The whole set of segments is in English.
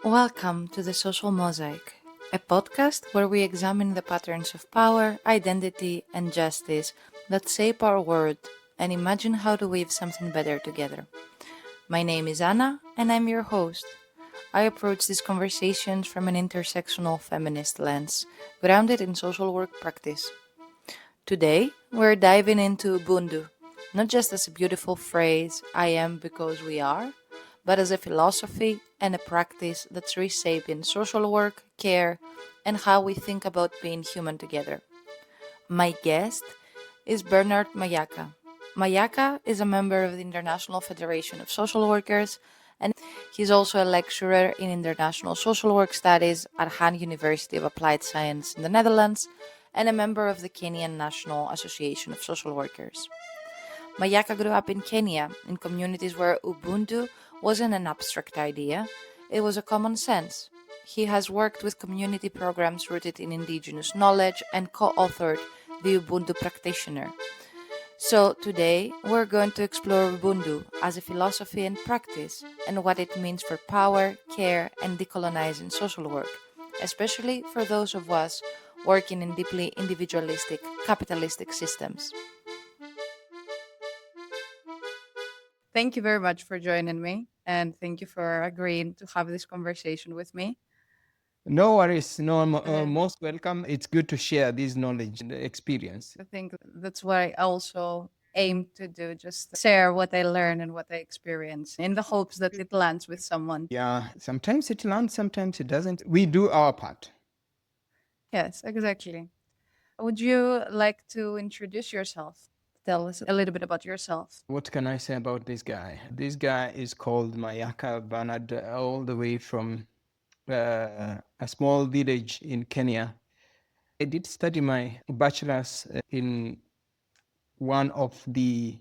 Welcome to the Social Mosaic, a podcast where we examine the patterns of power, identity, and justice that shape our world and imagine how to weave something better together. My name is Anna, and I'm your host. I approach these conversations from an intersectional feminist lens, grounded in social work practice. Today, we're diving into Ubuntu, not just as a beautiful phrase, I am because we are, but as a philosophy and a practice that's reshaping social work, care, and how we think about being human together. My guest is Bernard Mayaka. Mayaka is a member of the International Federation of Social Workers, and he's also a lecturer in international social work studies at Han University of Applied Science in the Netherlands and a member of the Kenyan National Association of Social Workers. Mayaka grew up in Kenya in communities where Ubuntu wasn't an abstract idea, it was a common sense. He has worked with community programs rooted in indigenous knowledge and co authored the Ubuntu Practitioner. So, today we're going to explore Ubuntu as a philosophy and practice and what it means for power, care, and decolonizing social work, especially for those of us working in deeply individualistic, capitalistic systems. Thank you very much for joining me, and thank you for agreeing to have this conversation with me. No worries. No, most welcome. It's good to share this knowledge and experience. I think that's what I also aim to do, just share what I learn and what I experience in the hopes that it lands with someone. Yeah, sometimes it lands, sometimes it doesn't. We do our part. Yes, exactly. Would you like to introduce yourself? Tell us a little bit about yourself. What can I say about this guy? This guy is called Mayaka Bernard, all the way from a small village in Kenya. I did study my bachelor's in one of the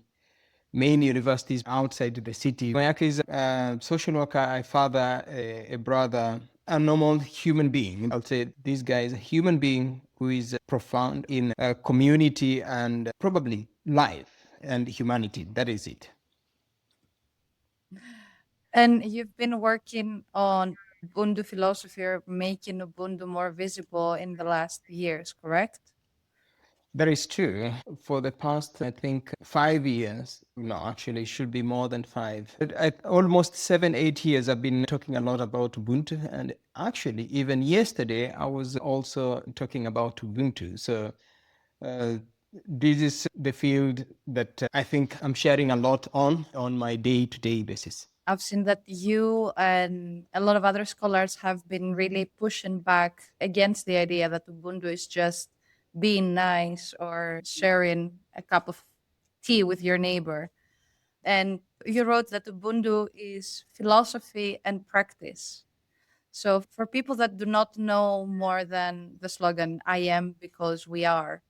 main universities outside the city. Mayaka is a social worker, a father, a brother, a normal human being. I'll say this guy is a human being who is profound in community and probably life and humanity. That is it. And you've been working on Ubuntu philosophy or making Ubuntu more visible in the last years, correct? That is true. For the past, I think, 5 years, no, actually, it should be more than five. Almost 7, 8 years, I've been talking a lot about Ubuntu. And actually, even yesterday, I was also talking about Ubuntu. So, uh, this is the field that I think I'm sharing a lot on my day-to-day basis. I've seen that you and a lot of other scholars have been really pushing back against the idea that Ubuntu is just being nice or sharing a cup of tea with your neighbor. And you wrote that Ubuntu is philosophy and practice. So, for people that do not know more than the slogan, I am because we are,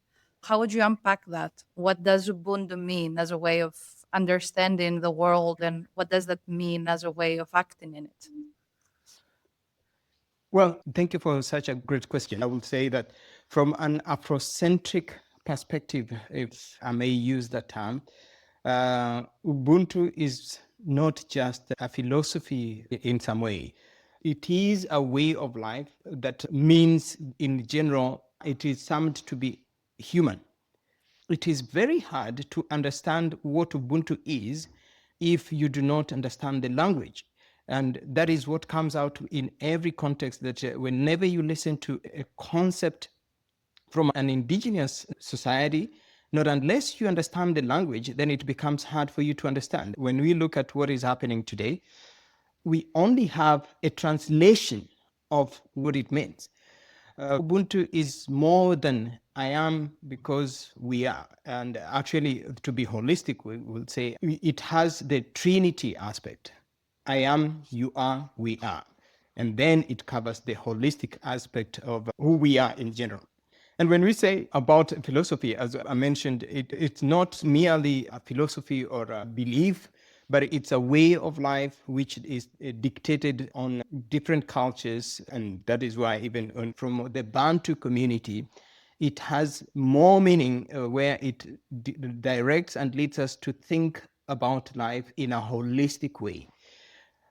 how would you unpack that? What does Ubuntu mean as a way of understanding the world, and what does that mean as a way of acting in it? Well, thank you for such a great question. I will say that from an Afrocentric perspective, if I may use that term, Ubuntu is not just a philosophy in some way. It is a way of life that means, in general, it is summed to be human. It is very hard to understand what Ubuntu is if you do not understand the language. And that is what comes out in every context that whenever you listen to a concept from an indigenous society, not unless you understand the language, then it becomes hard for you to understand. When we look at what is happening today, we only have a translation of what it means. Ubuntu is more than I am because we are. And actually, to be holistic, we will say it has the Trinity aspect. I am, you are, we are. And then it covers the holistic aspect of who we are in general. And when we say about philosophy, as I mentioned, it's not merely a philosophy or a belief, but it's a way of life which is dictated on different cultures. And that is why, even from the Bantu community, it has more meaning where it directs and leads us to think about life in a holistic way.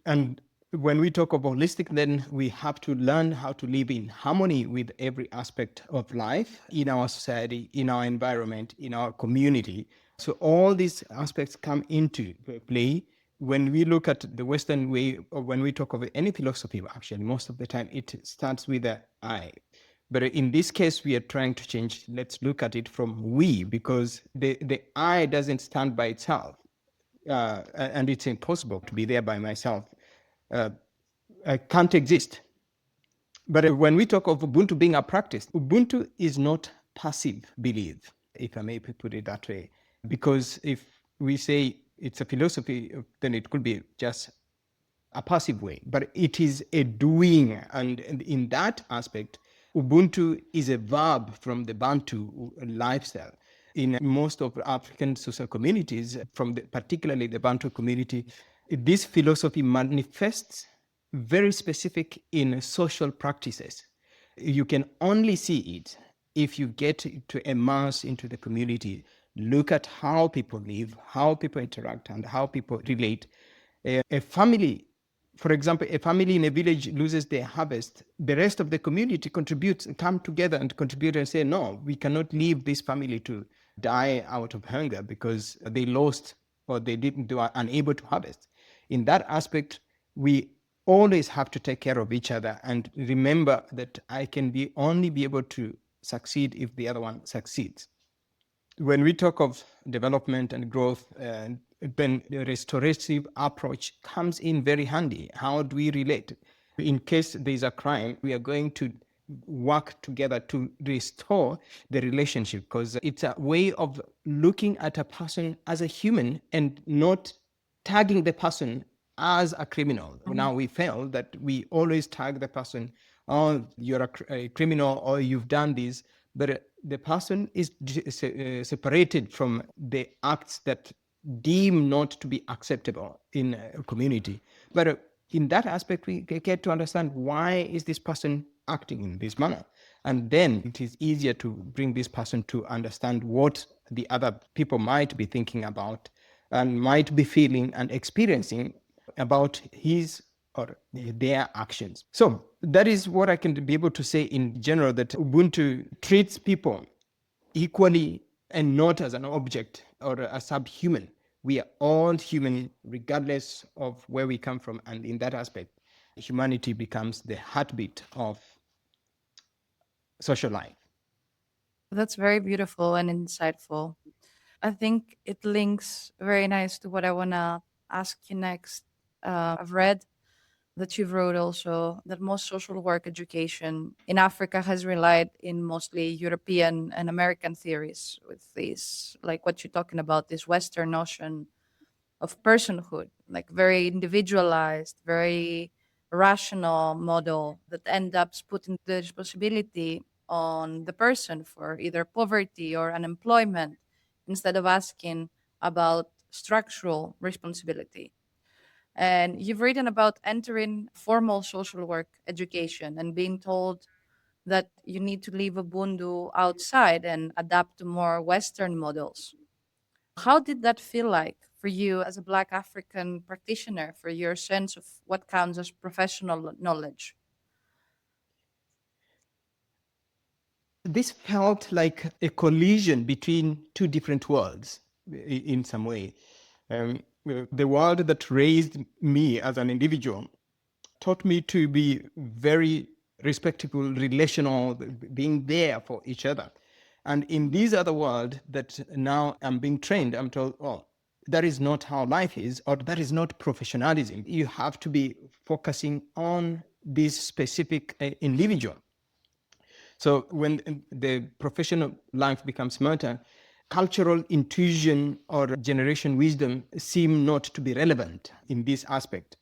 And when we talk of holistic, then we have to learn how to live in harmony with every aspect of life in our society, in our environment, in our community. So all these aspects come into play when we look at the Western way, or when we talk of any philosophy. Actually, most of the time it starts with the I. But in this case, we are trying to change. Let's look at it from we, because the I doesn't stand by itself, and it's impossible to be there by myself. Uh, I can't exist. But when we talk of Ubuntu being a practice, Ubuntu is not passive belief, if I may put it that way. Because if we say it's a philosophy, then it could be just a passive way, but it is a doing. And in that aspect, Ubuntu is a verb from the Bantu lifestyle. In most of African social communities, particularly the Bantu community, this philosophy manifests very specific in social practices. You can only see it if you get to immerse into the community, look at how people live, how people interact, and how people relate. A family, for example, a family in a village loses their harvest, the rest of the community contributes, come together and contribute and say, no, we cannot leave this family to die out of hunger because they lost or they are unable to harvest. In that aspect, we always have to take care of each other and remember that I can only be able to succeed if the other one succeeds. When we talk of development and growth, then the restorative approach comes in very handy. How do we relate? In case there's a crime, we are going to work together to restore the relationship, because it's a way of looking at a person as a human and not tagging the person as a criminal. Now we feel that we always tag the person, oh, you're a criminal or you've done this, but the person is separated from the acts that deem not to be acceptable in a community. But in that aspect, we get to understand why is this person acting in this manner. And then it is easier to bring this person to understand what the other people might be thinking about and might be feeling and experiencing about his or their actions. So that is what I can be able to say in general, that Ubuntu treats people equally and not as an object or a subhuman. We are all human regardless of where we come from. And in that aspect, humanity becomes the heartbeat of social life. That's very beautiful and insightful. I think it links very nice to what I want to ask you next. I've read that you've wrote also that most social work education in Africa has relied in mostly European and American theories with these, like what you're talking about, this Western notion of personhood, like very individualized, very rational model that end up putting the responsibility on the person for either poverty or unemployment instead of asking about structural responsibility. And you've written about entering formal social work education and being told that you need to leave Ubuntu outside and adapt to more Western models. How did that feel like for you as a Black African practitioner, for your sense of what counts as professional knowledge? This felt like a collision between two different worlds in some way. The world that raised me as an individual taught me to be very respectful, relational, being there for each other. And in this other world that now I'm being trained, I'm told, oh, that is not how life is, or that is not professionalism. You have to be focusing on this specific individual. So when the professional life becomes matter, cultural intuition or generation wisdom seem not to be relevant in this aspect.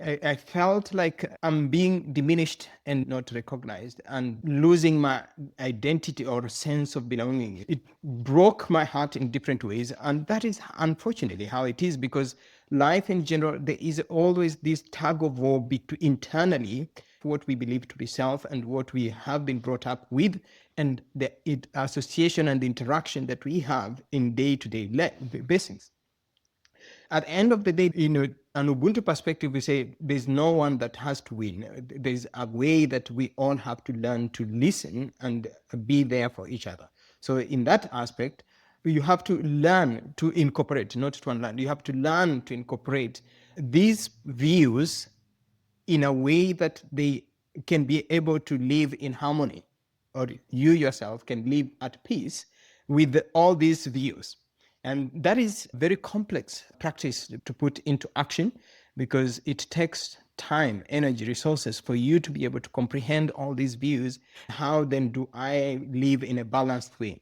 I felt like I'm being diminished and not recognized and losing my identity or sense of belonging. It broke my heart in different ways. And that is unfortunately how it is, because life in general, there is always this tug of war between internally what we believe to be self and what we have been brought up with, and the association and the interaction that we have in day-to-day basis. At the end of the day, an Ubuntu perspective, we say there's no one that has to win. There's a way that we all have to learn to listen and be there for each other. So, in that aspect, you have to learn to incorporate, not to unlearn. You have to learn to incorporate these views in a way that they can be able to live in harmony, or you yourself can live at peace with all these views. And that is very complex practice to put into action, because it takes time, energy, resources for you to be able to comprehend all these views. How then do I live in a balanced way?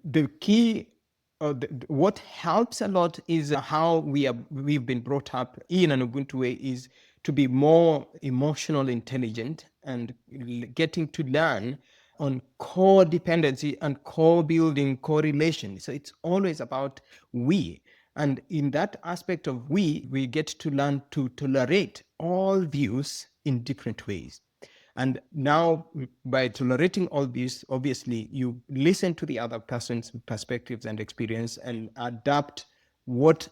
The key, what helps a lot is how we've been brought up in an Ubuntu way, is to be more emotional intelligent and getting to learn on core dependency and core building correlation. So it's always about we. And in that aspect of we get to learn to tolerate all views in different ways. And now, by tolerating all this, obviously, you listen to the other person's perspectives and experience and adapt what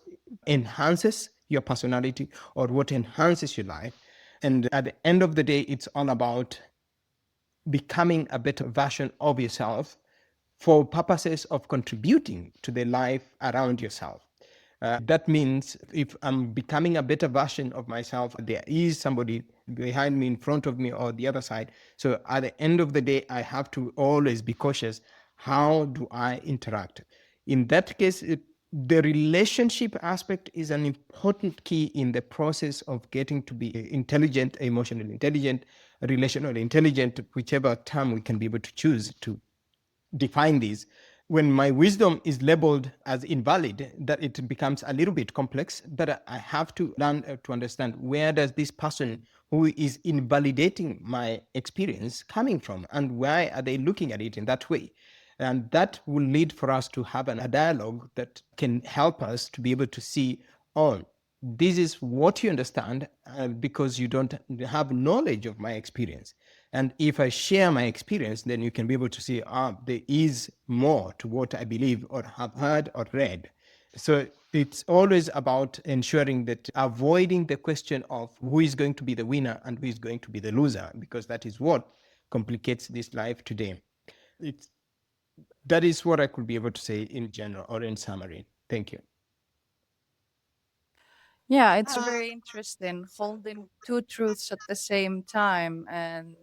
enhances your personality or what enhances your life. And at the end of the day, it's all about becoming a better version of yourself for purposes of contributing to the life around yourself. That means if I'm becoming a better version of myself, there is somebody behind me, in front of me, or the other side. So at the end of the day, I have to always be cautious. How do I interact? In that case, the relationship aspect is an important key in the process of getting to be intelligent, emotionally intelligent, relationally intelligent, whichever term we can be able to choose to define these. When my wisdom is labeled as invalid, that it becomes a little bit complex. But I have to learn to understand, where does this person who is invalidating my experience coming from, and why are they looking at it in that way? And that will lead for us to have a dialogue that can help us to be able to see, oh, this is what you understand, because you don't have knowledge of my experience. And if I share my experience, then you can be able to see, there is more to what I believe or have heard or read. So it's always about ensuring that avoiding the question of who is going to be the winner and who is going to be the loser, because that is what complicates this life today. It's, that is what I could be able to say in general or in summary. Thank you. Yeah, it's very interesting holding two truths at the same time and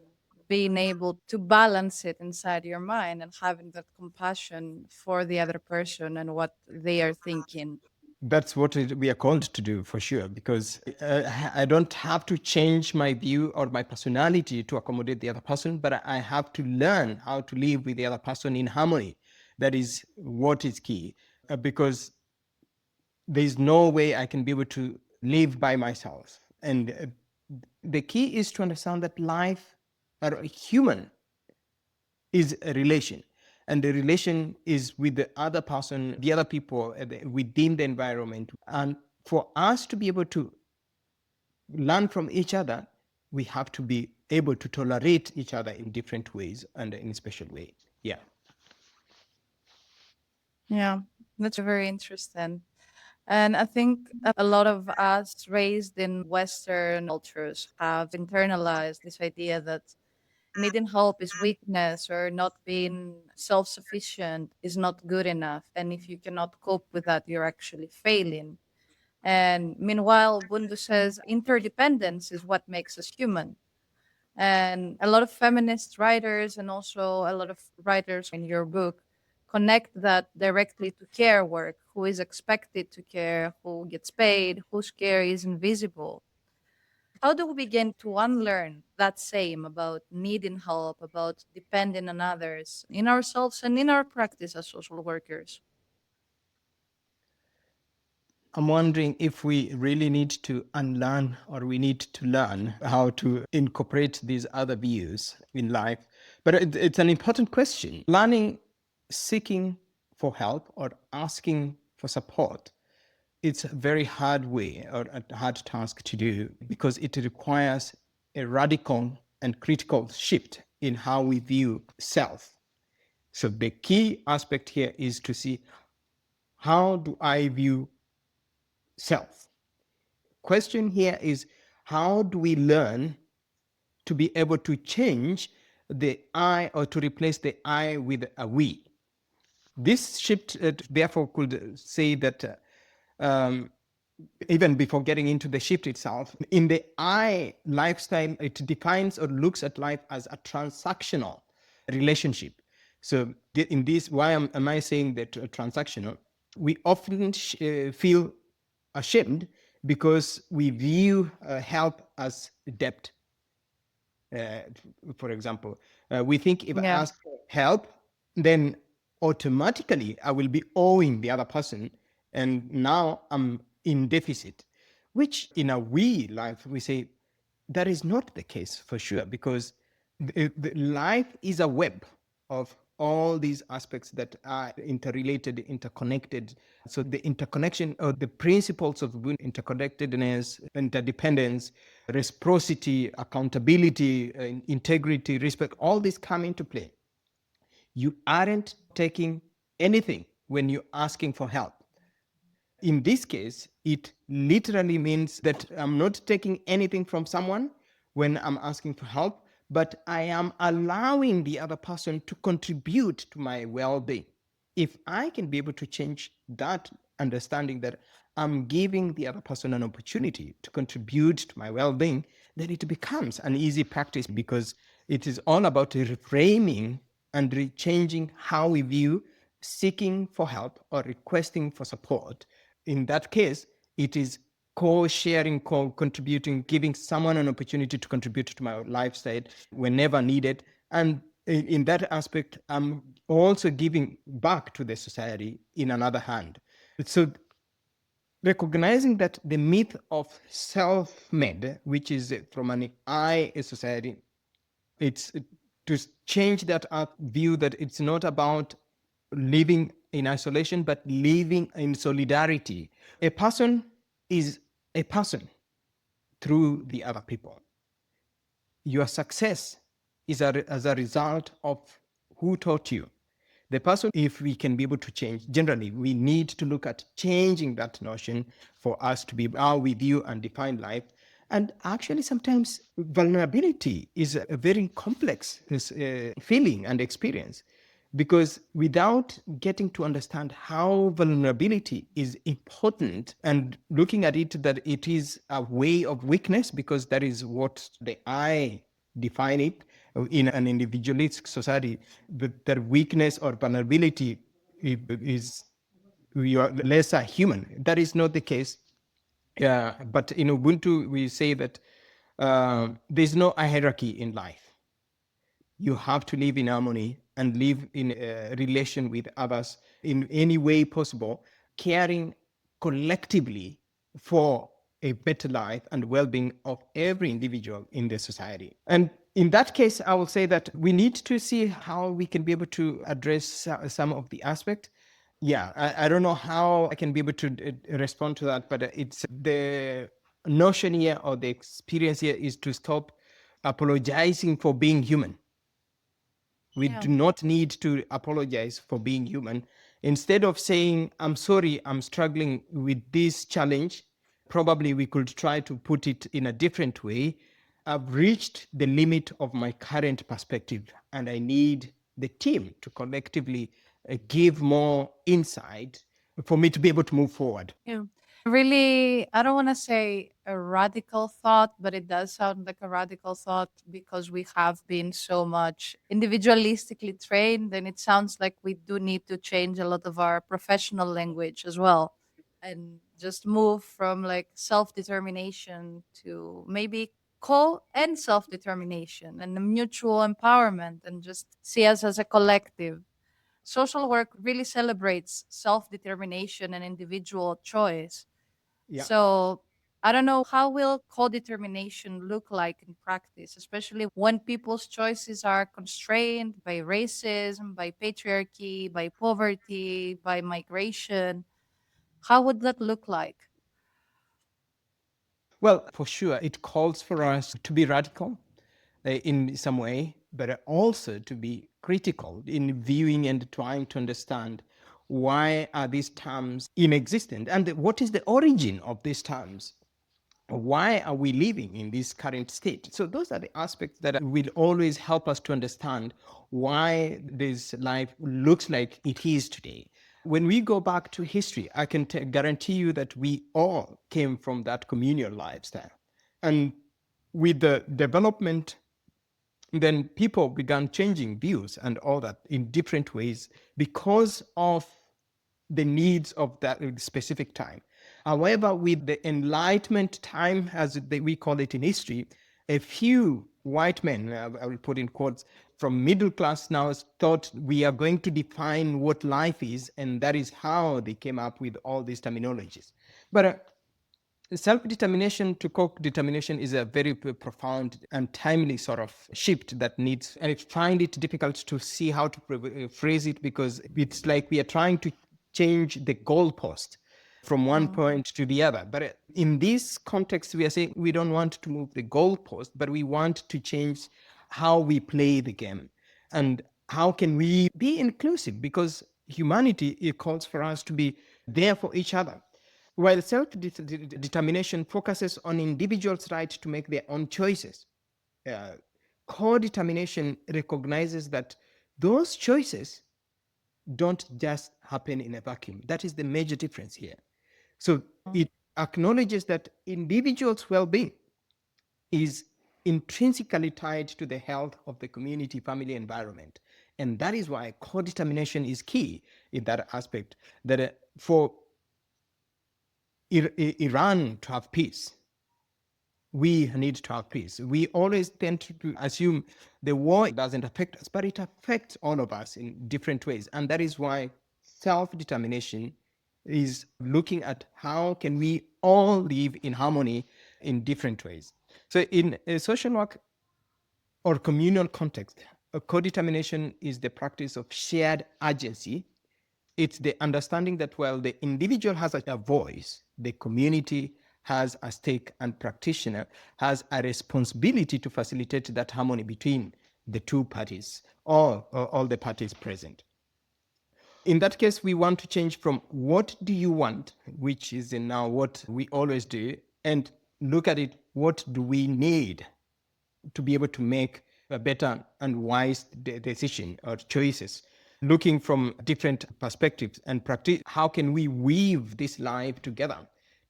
being able to balance it inside your mind and having that compassion for the other person and what they are thinking. That's what we are called to do, for sure, because I don't have to change my view or my personality to accommodate the other person, but I have to learn how to live with the other person in harmony. That is what is key, because there's no way I can be able to live by myself. And the key is to understand that life, or human, is a relation. And the relation is with the other person, the other people within the environment. And for us to be able to learn from each other, we have to be able to tolerate each other in different ways and in special ways. Yeah. Yeah, that's very interesting. And I think a lot of us raised in Western cultures have internalized this idea that needing help is weakness or not being self sufficient is not good enough. And if you cannot cope with that, you're actually failing. And meanwhile, Bundu says interdependence is what makes us human. And a lot of feminist writers and also a lot of writers in your book connect that directly to care work, who is expected to care, who gets paid, whose care is invisible. How do we begin to unlearn that same about needing help, about depending on others, in ourselves and in our practice as social workers? I'm wondering if we really need to unlearn, or we need to learn how to incorporate these other views in life. But it's an important question. Learning, seeking for help, or asking for support, it's a very hard way or a hard task to do, because it requires a radical and critical shift in how we view self. So the key aspect here is to see, how do I view self? question here is, how do we learn to be able to change the I, or to replace the I with a we? This shift, therefore, could say that even before getting into the shift itself, in the I lifestyle, it defines or looks at life as a transactional relationship. So, in this, why am I saying that transactional? We often feel ashamed because we view help as debt. uh, for example, we think if I Yeah. ask for help, then automatically I will be owing the other person, and now I'm in deficit. Which, in a we life, we say that is not the case for sure, because the life is a web of all these aspects that are interrelated, interconnected. So the interconnection, or the principles of interconnectedness, interdependence, reciprocity, accountability, integrity, respect, all these come into play. You aren't taking anything when you're asking for help. In this case, it literally means that I'm not taking anything from someone when I'm asking for help, but I am allowing the other person to contribute to my well being. If I can be able to change that understanding, that I'm giving the other person an opportunity to contribute to my well being, then it becomes an easy practice, because it is all about reframing and changing how we view seeking for help or requesting for support. In that case, it is co-sharing, co-contributing, giving someone an opportunity to contribute to my lifestyle whenever needed. And in that aspect, I'm also giving back to the society in another hand. So recognizing that the myth of self-made, which is from an I society, it's to change that view, that it's not about living in isolation, but living in solidarity. A person is a person through the other people. Your success is as a result of who taught you. The person, if we can be able to change, generally, we need to look at changing that notion for us to be how we view and define life. And actually, sometimes vulnerability is a very complex feeling and experience, because without getting to understand how vulnerability is important and looking at it that it is a way of weakness, because that is what the I define it in an individualistic society, that weakness or vulnerability is, we are lesser human. That is not the case. But in Ubuntu, we say that there's no hierarchy in life. You have to live in harmony and live in relation with others in any way possible, caring collectively for a better life and well-being of every individual in the society. And in that case, I will say that we need to see how we can be able to address some of the aspect. Yeah, I don't know how I can be able to respond to that, but it's the notion here, or the experience here, is to stop apologizing for being human. We Yeah. do not need to apologize for being human. Instead of saying, I'm sorry, I'm struggling with this challenge, probably we could try to put it in a different way. I've reached the limit of my current perspective, and I need the team to collectively give more insight for me to be able to move forward. Yeah. Really, I don't want to say a radical thought, but it does sound like a radical thought because we have been so much individualistically trained. And it sounds like we do need to change a lot of our professional language as well, and just move from like self determination to maybe co and self determination and the mutual empowerment, and just see us as a collective. Social work really celebrates self determination and individual choice. Yeah. So I don't know, how will co-determination look like in practice, especially when people's choices are constrained by racism, by patriarchy, by poverty, by migration. How would that look like? Well, for sure, it calls for us to be radical in some way, but also to be critical in viewing and trying to understand why are these terms inexistent and what is the origin of these terms. why are we living in this current state? So those are the aspects that will always help us to understand why this life looks like it is today. When we go back to history, I can guarantee you that we all came from that communal lifestyle. And with the development, then people began changing views and all that in different ways because of the needs of that specific time. However, with the Enlightenment time, as we call it in history, a few white men, I will put in quotes, from middle class now thought we are going to define what life is, and that is how they came up with all these terminologies. But self-determination to co-determination is a very profound and timely sort of shift that needs, and I find it difficult to see how to phrase it, because it's like we are trying to change the goalpost from one point to the other. But in this context, we are saying we don't want to move the goalpost, but we want to change how we play the game. And how can we be inclusive? Because humanity, it calls for us to be there for each other. While self determination focuses on individuals' right to make their own choices, uh, co determination recognizes that those choices don't just happen in a vacuum. That is the major difference here. So it acknowledges that individuals' well being is intrinsically tied to the health of the community, family, environment. And that is why co determination is key in that aspect. That for Iran to have peace, we need to have peace. We always tend to assume the war doesn't affect us, but it affects all of us in different ways. And that is why self-determination is looking at how can we all live in harmony in different ways. So in a social work or communal context, a co-determination is the practice of shared agency. It's the understanding that while the individual has a voice, the community has a stake, and practitioner has a responsibility to facilitate that harmony between the two parties, or all the parties present. In that case, we want to change from what do you want, which is in now what we always do, and look at it, what do we need to be able to make a better and wise decision or choices, looking from different perspectives and practice. How can we weave this life together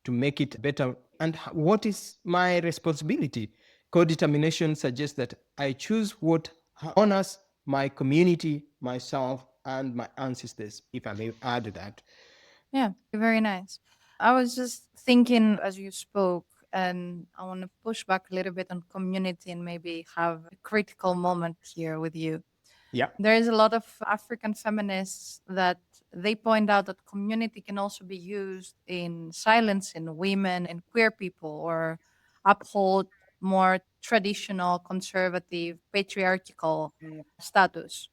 to make it better? And what is my responsibility? Co-determination suggests that I choose what honors my community, myself, and my ancestors, if I may add that. Yeah, very nice. I was just thinking as you spoke, and I want to push back a little bit on community and maybe have a critical moment here with you. Yeah. There is a lot of African feminists that they point out that community can also be used in silencing women and queer people or uphold more traditional, conservative, patriarchal status.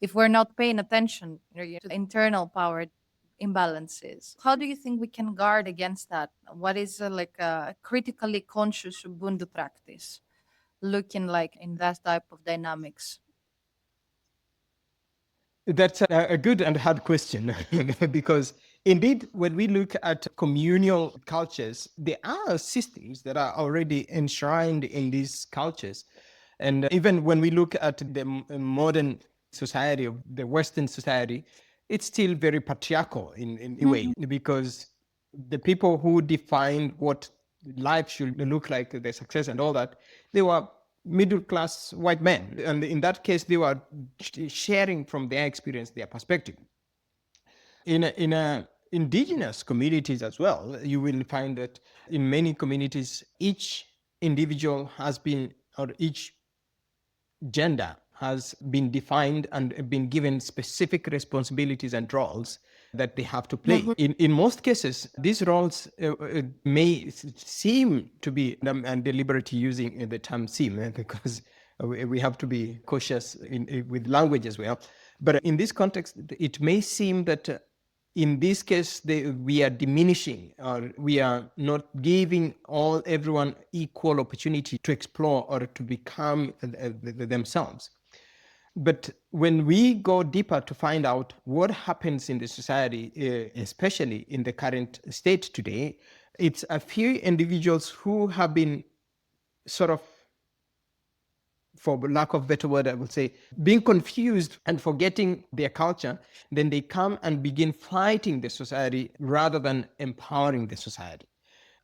If we're not paying attention to the internal power imbalances, how do you think we can guard against that? What is like a critically conscious Ubuntu practice looking like in that type of dynamics? That's a good and hard question because indeed, when we look at communal cultures, there are systems that are already enshrined in these cultures. And even when we look at the modern society, of the Western society, it's still very patriarchal in a way, because the people who defined what life should look like, the success and all that, they were middle class white men. And in that case, they were sharing from their experience, their perspective. In indigenous communities as well, you will find that in many communities, each individual has been, or each gender has been defined and been given specific responsibilities and roles that they have to play. In most cases, these roles may seem to be, and deliberately using the term seem, because we have to be cautious with language as well. But in this context, it may seem that in this case, we are diminishing, or we are not giving everyone equal opportunity to explore or to become themselves. But when we go deeper to find out what happens in the society, especially in the current state today, It's a few individuals who have been sort of, for lack of better word, I would say, being confused and forgetting their culture, then they come and begin fighting the society rather than empowering the society.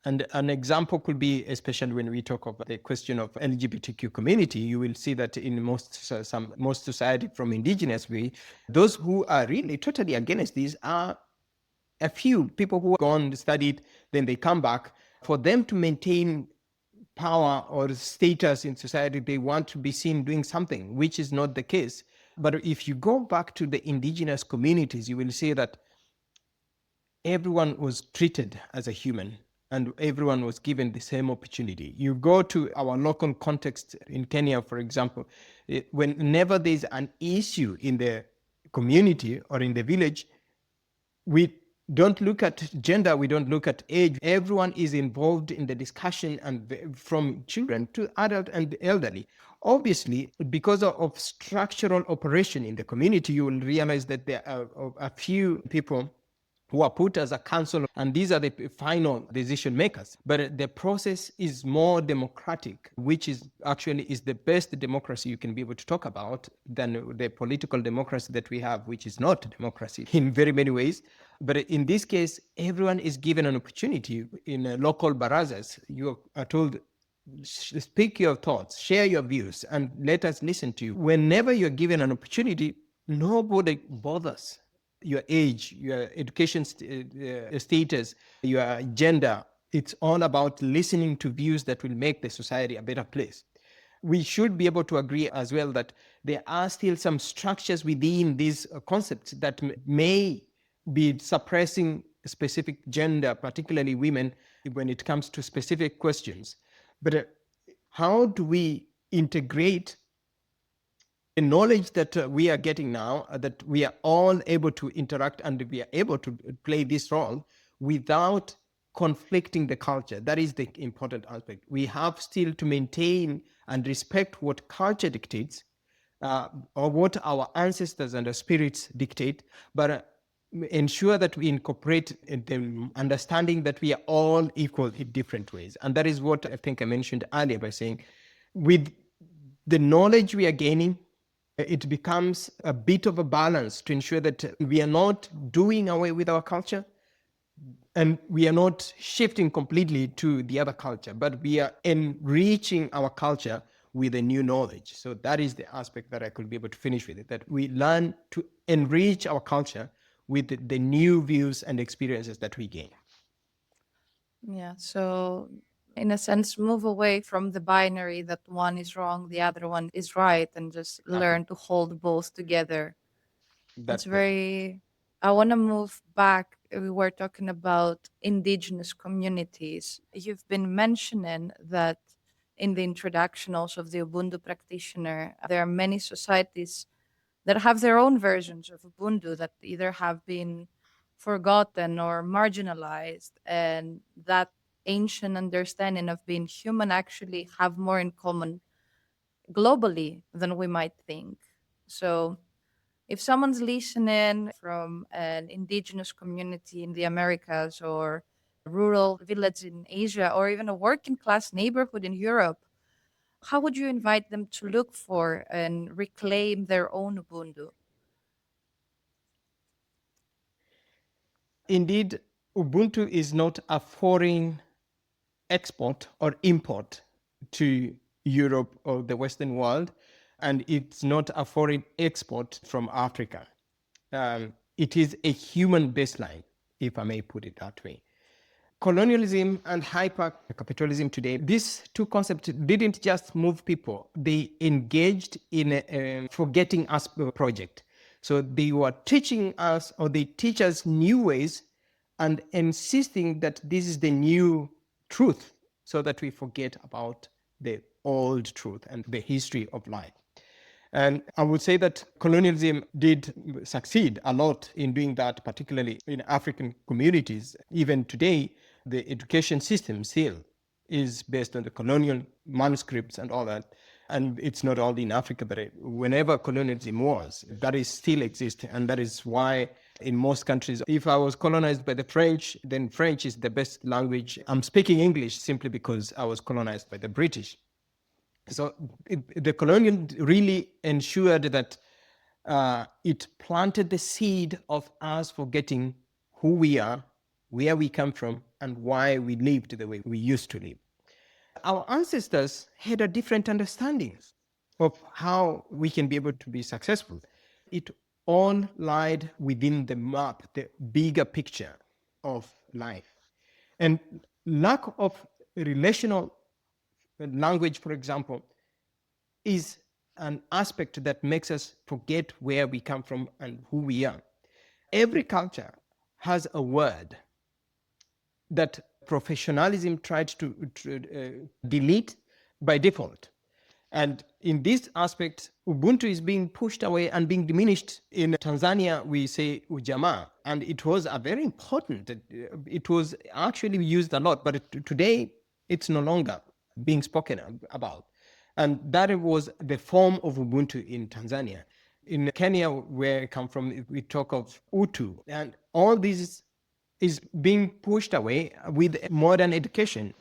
And an example could be, especially when we talk about the question of LGBTQ community, you will see that in most society from indigenous way, those who are really totally against this are a few people who have gone studied, then they come back. For them to maintain power or status in society, they want to be seen doing something, which is not the case. But if you go back to the indigenous communities, you will see that everyone was treated as a human and everyone was given the same opportunity. You go to our local context in Kenya, for example, whenever there's an issue in the community or in the village, we don't look at gender, we don't look at age. Everyone is involved in the discussion, and from children to adult and elderly. Obviously, because of structural operation in the community, you will realize that there are a few people who are put as a council, and these are the final decision makers. But the process is more democratic, which is actually is the best democracy you can be able to talk about than the political democracy that we have, which is not democracy in very many ways. But in this case, everyone is given an opportunity in local barazas. You are told, speak your thoughts, share your views, and let us listen to you. Whenever you're given an opportunity, nobody bothers your age, your education status, your gender. It's all about listening to views that will make the society a better place. We should be able to agree as well that there are still some structures within these concepts that may be suppressing specific gender, particularly women, when it comes to specific questions. But how do we integrate the knowledge that we are getting now, that we are all able to interact and we are able to play this role without conflicting the culture? That is the important aspect. We have still to maintain and respect what culture dictates, or what our ancestors and the spirits dictate, but ensure that we incorporate the understanding that we are all equal in different ways. And that is what I think I mentioned earlier by saying, with the knowledge we are gaining, it becomes a bit of a balance to ensure that we are not doing away with our culture and we are not shifting completely to the other culture, but we are enriching our culture with a new knowledge. So that is the aspect that I could be able to finish with it, that we learn to enrich our culture with the new views and experiences that we gain. Yeah, so in a sense, move away from the binary that one is wrong, the other one is right, and just Exactly. learn to hold both together. It's That's it. very, I want to move back. We were talking about indigenous communities. You've been mentioning that in the introduction also of the Ubuntu practitioner, there are many societies that have their own versions of Ubuntu that either have been forgotten or marginalized, and that ancient understanding of being human actually have more in common globally than we might think. So if someone's listening from an indigenous community in the Americas or a rural village in Asia or even a working class neighborhood in Europe, how would you invite them to look for and reclaim their own Ubuntu? Indeed, Ubuntu is not a foreign export or import to Europe or the Western world, and it's not a foreign export from Africa. It is a human baseline, if I may put it that way. Colonialism and hyper capitalism today, these two concepts didn't just move people, they engaged in a forgetting us project. So they were teaching us, or they teach us new ways and insisting that this is the new truth, so that we forget about the old truth and the history of life. And I would say that colonialism did succeed a lot in doing that, particularly in African communities. Even today, the education system still is based on the colonial manuscripts and all that. And it's not only in Africa, but whenever colonialism was, that is still exists. And that is why In most countries, if I was colonized by the French, then French is the best language. I'm speaking English simply because I was colonized by the British. So the colonial really ensured that it planted the seed of us forgetting who we are, where we come from, and why we lived the way we used to live. Our ancestors had a different understanding of how we can be able to be successful. It all lied within the map, the bigger picture of life. And lack of relational language, for example, is an aspect that makes us forget where we come from and who we are. Every culture has a word that professionalism tried to delete by default. And in this aspect, Ubuntu is being pushed away and being diminished. In Tanzania, we say ujamaa, and it was a very important, it was actually used a lot, but today it's no longer being spoken about. And that was the form of Ubuntu in Tanzania. In Kenya, where I come from, we talk of Utu. And all this is being pushed away with modern education,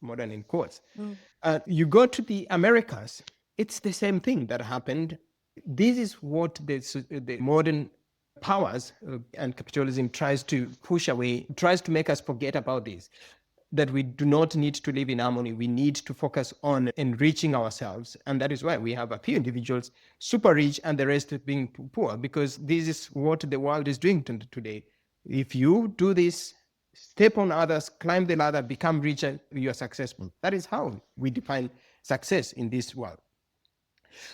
modern in quotes. Mm. You go to the Americas, it's the same thing that happened. This is what the modern powers and capitalism tries to push away, tries to make us forget about this. That we do not need to live in harmony. We need to focus on enriching ourselves. And that is why we have a few individuals super rich and the rest being poor, because this is what the world is doing today. If you do this, step on others, climb the ladder, become richer, you are successful. That is how we define success in this world.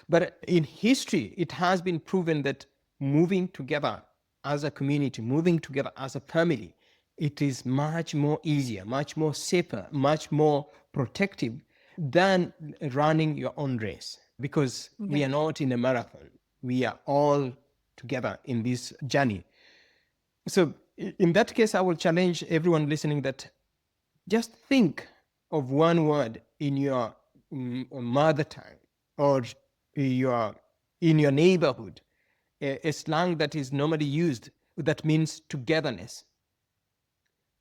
But in history, it has been proven that moving together as a community, moving together as a family, it is much more easier, much more safer, much more protective than running your own race, because we Yeah. are not in a marathon. We are all together in this journey. So, in that case, I will challenge everyone listening that just think of one word in your mother tongue, or your in your neighborhood, a slang that is normally used that means togetherness.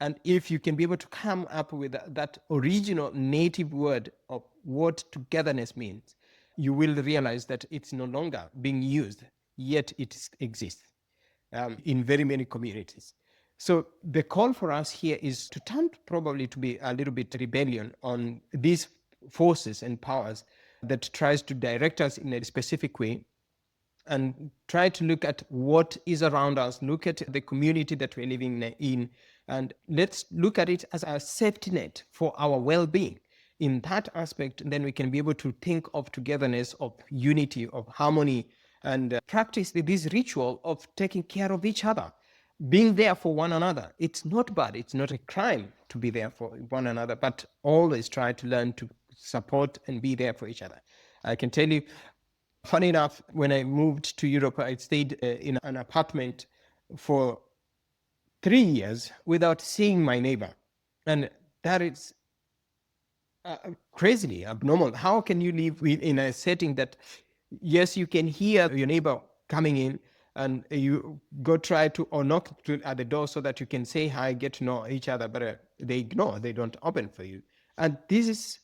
And if you can be able to come up with that original native word of what togetherness means, you will realize that it's no longer being used, yet it exists in very many communities. So the call for us here is to turn probably to be a little bit rebellion on these forces and powers that tries to direct us in a specific way, and try to look at what is around us, look at the community that we're living in, and let's look at it as a safety net for our well-being. In that aspect, then we can be able to think of togetherness, of unity, of harmony, and practice this ritual of taking care of each other, being there for one another. It's not bad, it's not a crime to be there for one another, but always try to learn to support and be there for each other. I can tell you, funny enough, when I moved to Europe, I stayed in an apartment for 3 years without seeing my neighbor. And that is crazily abnormal. How can you live in a setting that, yes, you can hear your neighbor coming in, and you go try to or knock at the door so that you can say hi, get to know each other, but they ignore, they don't open for you. And this is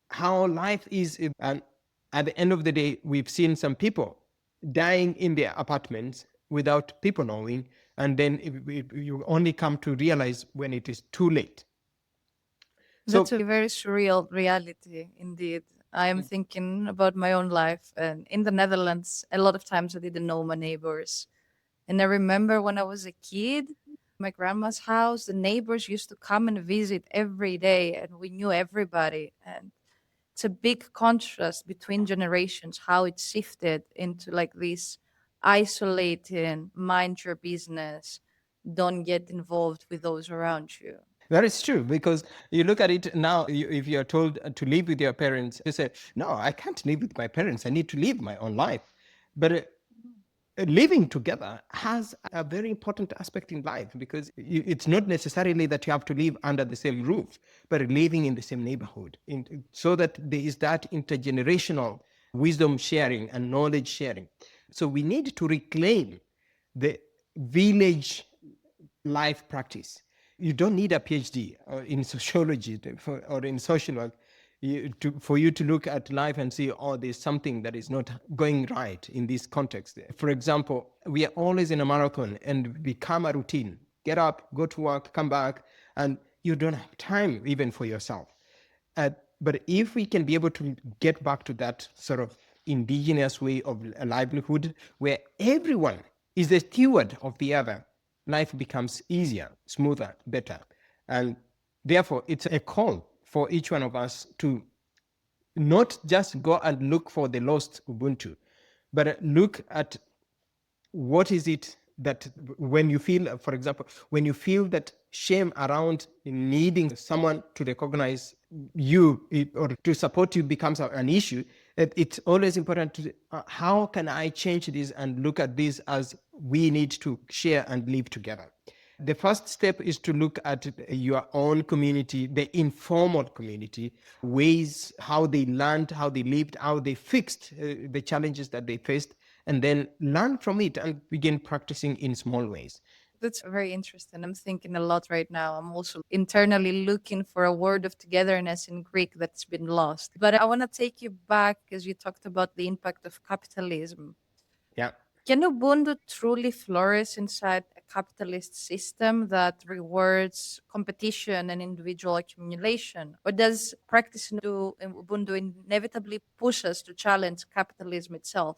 how life is. And at the end of the day, we've seen some people dying in their apartments without people knowing. And then you only come to realize when it is too late. That's So, a very surreal reality indeed. I am thinking about my own life, and in the Netherlands, a lot of times I didn't know my neighbors. And I remember when I was a kid, my grandma's house, the neighbors used to come and visit every day, and we knew everybody. And it's a big contrast between generations, how it shifted into like this isolating, mind your business, don't get involved with those around you. that is true, because you look at it now, if you're told to live with your parents, you say, no, I can't live with my parents. I need to live my own life. But living together has a very important aspect in life, because it's not necessarily that you have to live under the same roof, but living in the same neighborhood, so that there is that intergenerational wisdom sharing and knowledge sharing. So we need to reclaim the village life practice. You don't need a PhD in sociology or in social work for you to look at life and see, oh, there's something that is not going right in this context. For example, we are always in a marathon and become a routine. Get up, go to work, come back, and you don't have time even for yourself. Uh, but if we can be able to get back to that sort of indigenous way of a livelihood where everyone is the steward of the other, life becomes easier, smoother, better. And therefore, it's a call for each one of us to not just go and look for the lost Ubuntu, but look at what is it that when you feel, for example, when you feel that shame around needing someone to recognize you or to support you becomes an issue, it's always important to how can I change this and look at this as we need to share and live together. The first step is to look at your own community, the informal community, ways how they learned, how they lived, how they fixed the challenges that they faced, and then learn from it and begin practicing in small ways. That's very interesting. I'm thinking a lot right now. I'm also internally looking for a word of togetherness in Greek that's been lost. But I want to take you back because you talked about the impact of capitalism. Yeah. Can Ubuntu truly flourish inside a capitalist system that rewards competition and individual accumulation? Or does practicing Ubuntu inevitably push us to challenge capitalism itself?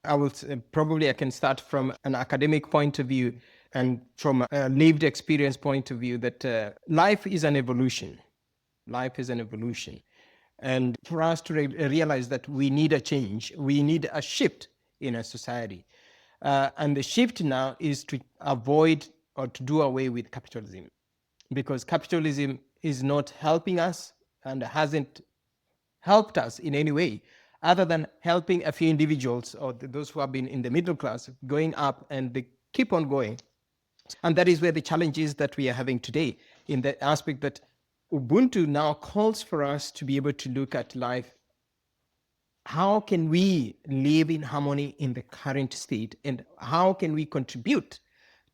I will probably I can start from an academic point of view and from a lived experience point of view that life is an evolution. Life is an evolution. And for us to realize that we need a change, we need a shift in a society. And the shift now is to avoid or to do away with capitalism because capitalism is not helping us and hasn't helped us in any way other than helping a few individuals or those who have been in the middle class going up and they keep on going. And that is where the challenge is that we are having today in the aspect that Ubuntu now calls for us to be able to look at life. How can we live in harmony in the current state? And how can we contribute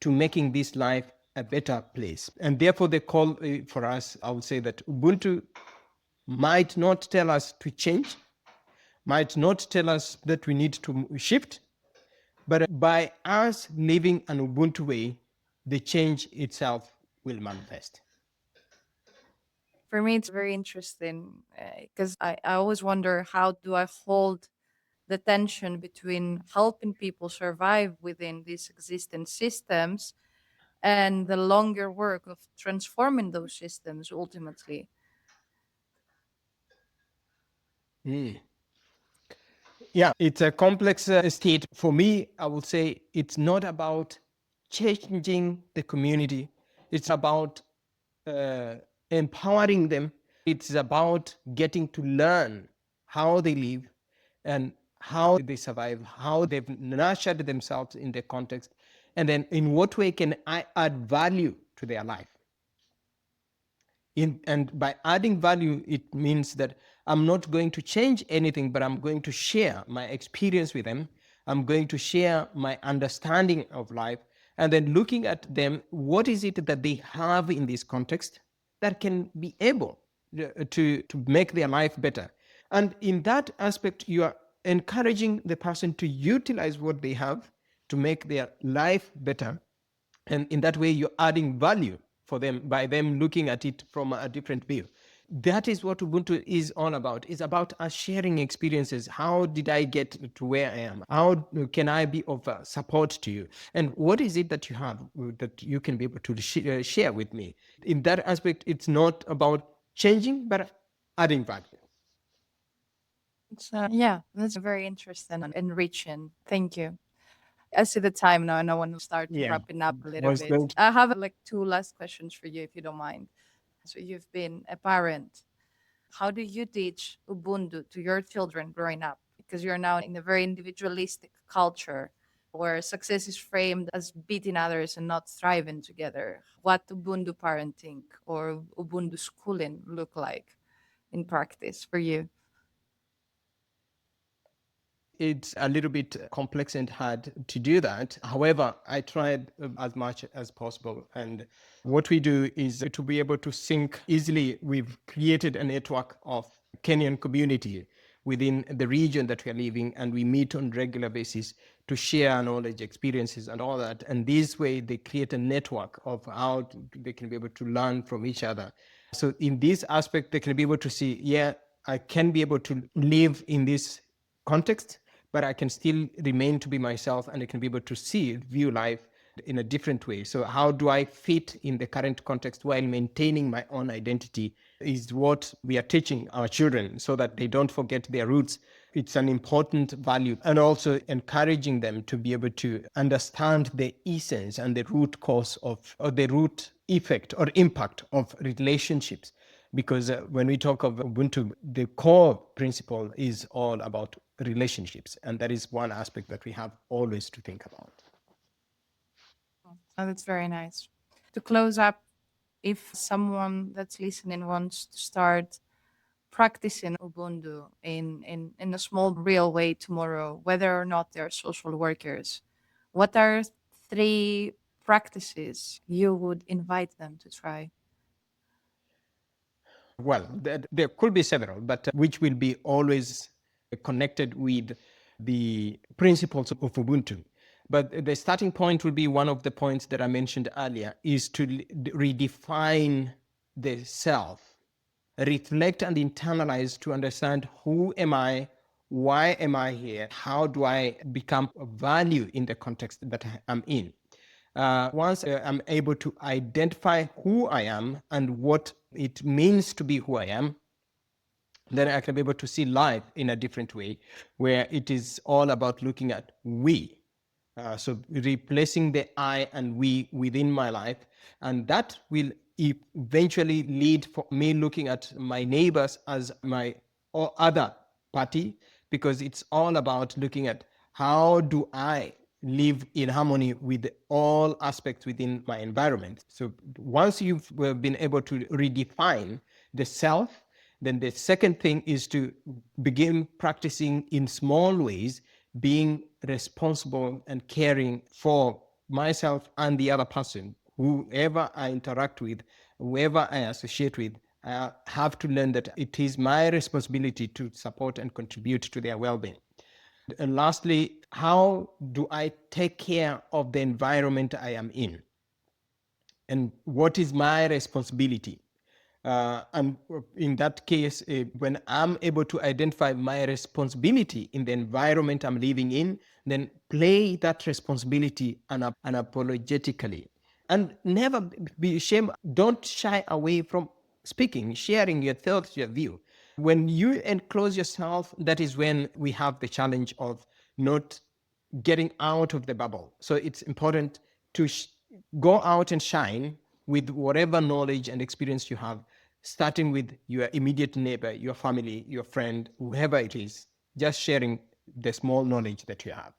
to making this life a better place? And therefore, the call for us, I would say that Ubuntu might not tell us to change, might not tell us that we need to shift, but by us living an Ubuntu way, the change itself will manifest. For me, it's very interesting because I always wonder how do I hold the tension between helping people survive within these existing systems and the longer work of transforming those systems ultimately. Mm. Yeah, it's a complex state. For me, I would say it's not about changing the community, it's about uh, empowering them, it's about getting to learn how they live and how they survive, how they've nurtured themselves in their context, and then in what way can I add value to their life. And by adding value, it means that I'm not going to change anything, but I'm going to share my experience with them. I'm going to share my understanding of life. And then looking at them, what is it that they have in this context that can be able to make their life better? And in that aspect, you are encouraging the person to utilize what they have to make their life better, and in that way you're adding value for them by them looking at it from a different view. That is what Ubuntu is all about. It's about us sharing experiences. How did I get to where I am? How can I be of support to you? And what is it that you have that you can be able to share with me? In that aspect, it's not about changing but adding value. Yeah, that's very interesting and enriching. Thank you. I see the time now and I want to start Yeah, wrapping up a little was bit. good. I have like two last questions for you if you don't mind. So you've been a parent. How do you teach Ubuntu to your children growing up? Because you're now in a very individualistic culture where success is framed as beating others and not thriving together. What Ubuntu parenting or Ubuntu schooling look like in practice for you? It's a little bit complex and hard to do that. However, I tried as much as possible. And what we do is to be able to sync easily. We've created a network of Kenyan community within the region that we are living, and we meet on regular basis to share knowledge, experiences, and all that. And this way, they create a network of how they can be able to learn from each other. So in this aspect, they can be able to see, yeah, I can be able to live in this context, but I can still remain to be myself, and I can be able to view life in a different way. So how do I fit in the current context while maintaining my own identity is what we are teaching our children so that they don't forget their roots. It's an important value, and also encouraging them to be able to understand the essence and the root cause of, or the root effect or impact of relationships. Because when we talk of Ubuntu, the core principle is all about relationships. And that is one aspect that we have always to think about. Oh, that's very nice. To close up, if someone that's listening wants to start practicing Ubuntu in a small, real way tomorrow, whether or not they're social workers, what are three practices you would invite them to try? Well, there could be several, but which will be always connected with the principles of Ubuntu. But the starting point will be one of the points that I mentioned earlier, is to redefine the self, reflect and internalize to understand who am I, why am I here, how do I become of value in the context that I'm in. Once I'm able to identify who I am and what it means to be who I am, then I can be able to see life in a different way, where it is all about looking at we. So replacing the I and we within my life, and that will eventually lead for me looking at my neighbors as my or other party, because it's all about looking at how do I live in harmony with all aspects within my environment. So once you've been able to redefine the self, then the second thing is to begin practicing in small ways, being responsible and caring for myself and the other person, whoever I interact with, whoever I associate with. I have to learn that it is my responsibility to support and contribute to their well-being. And lastly, how do I take care of the environment I am in? And what is my responsibility? And in that case, when I'm able to identify my responsibility in the environment I'm living in, then play that responsibility unapologetically. And never be ashamed. Don't shy away from speaking, sharing your thoughts, your view. When you enclose yourself, that is when we have the challenge of not getting out of the bubble. So it's important to go out and shine with whatever knowledge and experience you have, starting with your immediate neighbor, your family, your friend, whoever it is, just sharing the small knowledge that you have.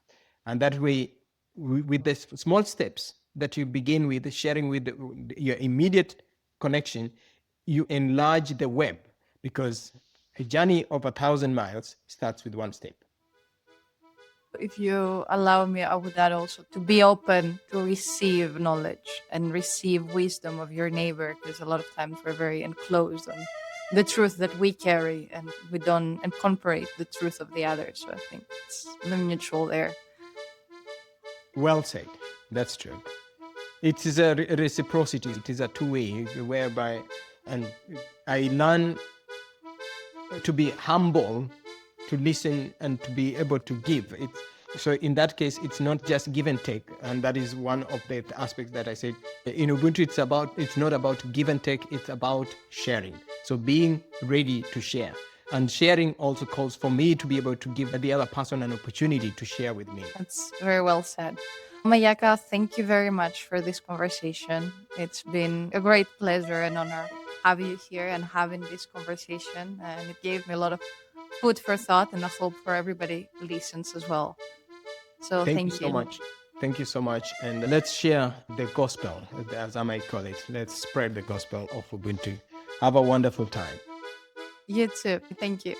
And that way, with the small steps that you begin with, sharing with your immediate connection, you enlarge the web, because a journey of 1,000 miles starts with one step. If you allow me, I would add also to be open to receive knowledge and receive wisdom of your neighbor, because a lot of times we're very enclosed on the truth that we carry and we don't incorporate the truth of the other. So I think it's the mutual there. Well said. That's true. It is a reciprocity. It is a two-way, whereby, and I learn to be humble, to listen, and to be able to give. So in that case, it's not just give and take, and that is one of the aspects that I said in Ubuntu. It's not about give and take. It's about sharing. So being ready to share, and sharing also calls for me to be able to give the other person an opportunity to share with me. That's very well said. Mayaka, thank you very much for this conversation. It's been a great pleasure and honor having you here and having this conversation. And it gave me a lot of food for thought, and I hope for everybody listens as well. So Thank you thank so you. much. Thank you so much. And let's share the gospel, as I might call it. Let's spread the gospel of Ubuntu. Have a wonderful time. You too. Thank you.